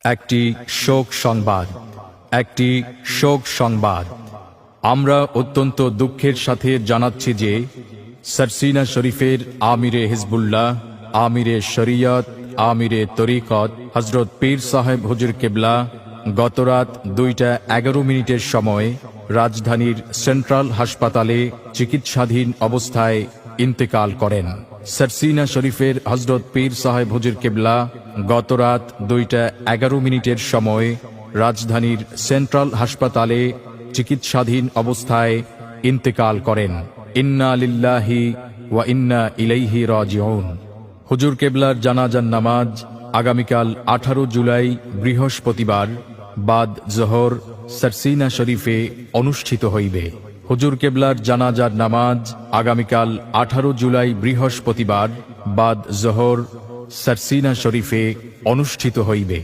একটি শোক সংবাদ। আমরা অত্যন্ত দুঃখের সাথে জানাচ্ছি যে সরসিনা শরীফের আমিরে হিজবুল্লাহ, আমিরে শরিয়ত, আমিরে তরিকত হযরত পীর সাহেব হুজুর কেবলা গতরাত 2:11 সময় রাজধানীর সেন্ট্রাল হাসপাতালে চিকিৎসাধীন অবস্থায় ইন্তেকাল করেন। সরসিনা শরীফের হযরত পীর সাহেব হুজুর কেবলা গতরাত 2:11 সময় রাজধানীর সেন্ট্রাল হাসপাতালে চিকিৎসাধীন অবস্থায় ইন্তেকাল করেন। ইন্না লিল্লাহি ওয়া ইন্না ইলাইহি রাজিউন। হুজুর কেবলার জানাজার নামাজ আগামীকাল 18 জুলাই বৃহস্পতিবার বাদ জোহর সরসিনা শরীফে অনুষ্ঠিত হইবে। হুজুর কেবলার জানাজার নামাজ আগামীকাল 18 জুলাই বৃহস্পতিবার বাদ জোহর সরসিনা শরীফে অনুষ্ঠিত হইবে।